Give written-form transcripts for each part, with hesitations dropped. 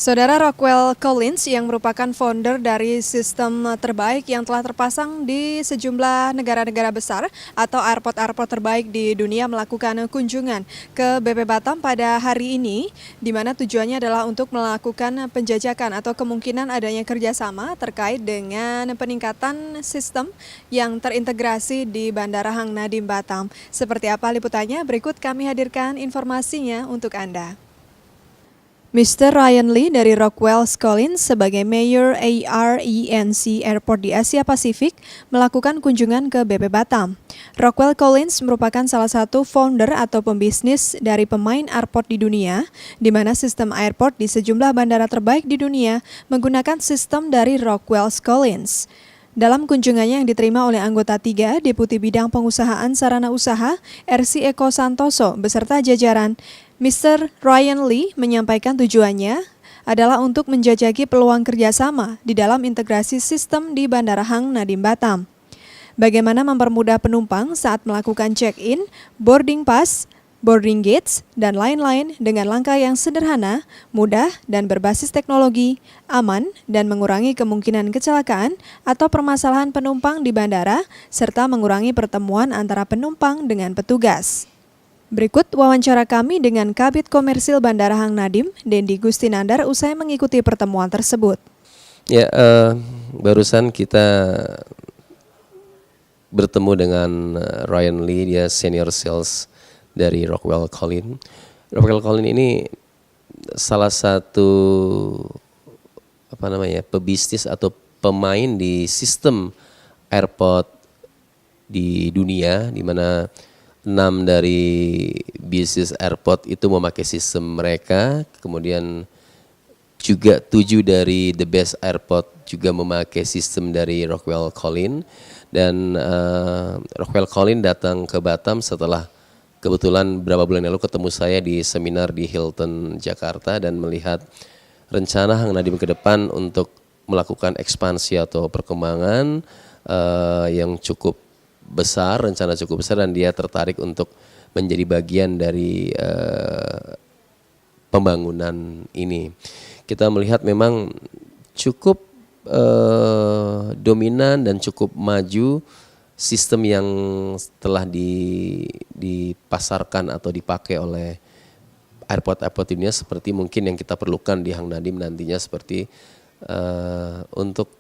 Saudara Rockwell Collins yang merupakan founder dari sistem terbaik yang telah terpasang di sejumlah negara-negara besar atau airport-airport terbaik di dunia melakukan kunjungan ke BP Batam pada hari ini, di mana tujuannya adalah untuk melakukan penjajakan atau kemungkinan adanya kerjasama terkait dengan peningkatan sistem yang terintegrasi di Bandara Hang Nadiem Batam. Seperti apa liputannya? Berikut kami hadirkan informasinya untuk Anda. Mr. Ryan Lee dari Rockwell Collins sebagai Mayor ARENC Airport di Asia Pasifik melakukan kunjungan ke BP Batam. Rockwell Collins merupakan salah satu founder atau pembisnis dari pemain airport di dunia, di mana sistem airport di sejumlah bandara terbaik di dunia menggunakan sistem dari Rockwell Collins. Dalam kunjungannya yang diterima oleh anggota 3, Deputi Bidang Pengusahaan Sarana Usaha, RC Eko Santoso, beserta jajaran, Mr. Ryan Lee menyampaikan tujuannya adalah untuk menjajaki peluang kerjasama di dalam integrasi sistem di Bandara Hang Nadiem Batam. Bagaimana mempermudah penumpang saat melakukan check-in, boarding pass, boarding gates, dan lain-lain dengan langkah yang sederhana, mudah, dan berbasis teknologi, aman, dan mengurangi kemungkinan kecelakaan atau permasalahan penumpang di bandara, serta mengurangi pertemuan antara penumpang dengan petugas. Berikut wawancara kami dengan Kabid Komersil Bandara Hang Nadiem, Dendi Gustinandar, usai mengikuti pertemuan tersebut. Ya, barusan kita bertemu dengan Ryan Lee, dia senior sales dari Rockwell Collins. Rockwell Collins ini salah satu pebisnis atau pemain di sistem airport di dunia, di mana 6 dari bisnis airport itu memakai sistem mereka, kemudian juga 7 dari the best airport juga memakai sistem dari Rockwell Collins, dan Rockwell Collins datang ke Batam setelah kebetulan beberapa bulan lalu ketemu saya di seminar di Hilton Jakarta dan melihat rencana Hang Nadiem ke depan untuk melakukan ekspansi atau perkembangan yang cukup besar, rencana cukup besar, dan dia tertarik untuk menjadi bagian dari pembangunan ini. Kita melihat memang cukup dominan dan cukup maju sistem yang telah dipasarkan atau dipakai oleh airport-airport dunia, seperti mungkin yang kita perlukan di Hang Nadiem nantinya, seperti untuk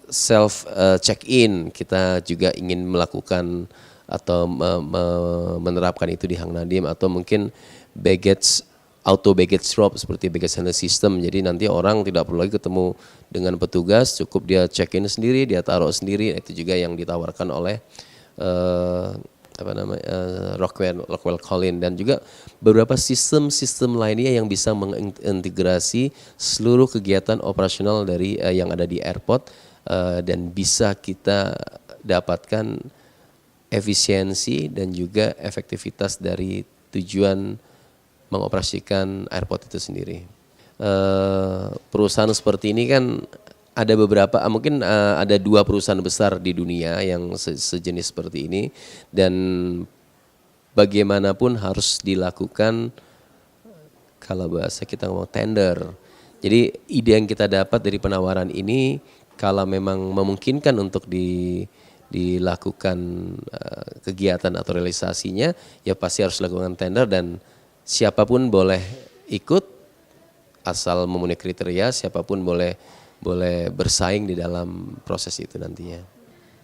self check-in. Kita juga ingin melakukan atau menerapkan itu di Hang Nadiem, atau mungkin auto baggage drop seperti baggage handling system. Jadi nanti orang tidak perlu lagi ketemu dengan petugas, cukup dia check-in sendiri, dia taruh sendiri. Itu juga yang ditawarkan oleh Rockwell Collins, dan juga beberapa sistem-sistem lainnya yang bisa mengintegrasi seluruh kegiatan operasional dari yang ada di airport, dan bisa kita dapatkan efisiensi dan juga efektivitas dari tujuan mengoperasikan airport itu sendiri. Perusahaan seperti ini kan ada beberapa, mungkin ada 2 perusahaan besar di dunia yang sejenis seperti ini, dan bagaimanapun harus dilakukan, kalau bahasa kita ngomong tender. Jadi ide yang kita dapat dari penawaran ini, kalau memang memungkinkan untuk dilakukan kegiatan atau realisasinya, ya pasti harus dilakukan tender, dan siapapun boleh ikut asal memenuhi kriteria, siapapun boleh bersaing di dalam proses itu nantinya.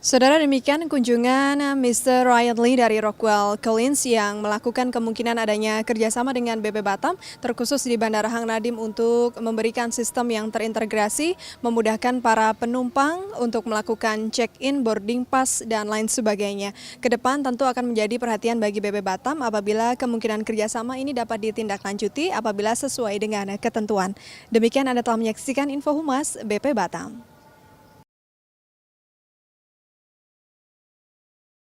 Saudara, demikian kunjungan Mr. Ryan Lee dari Rockwell Collins yang melakukan kemungkinan adanya kerjasama dengan BP Batam, terkhusus di Bandara Hang Nadiem untuk memberikan sistem yang terintegrasi, memudahkan para penumpang untuk melakukan check-in, boarding pass, dan lain sebagainya. Kedepan tentu akan menjadi perhatian bagi BP Batam apabila kemungkinan kerjasama ini dapat ditindaklanjuti apabila sesuai dengan ketentuan. Demikian Anda telah menyaksikan Info Humas BP Batam.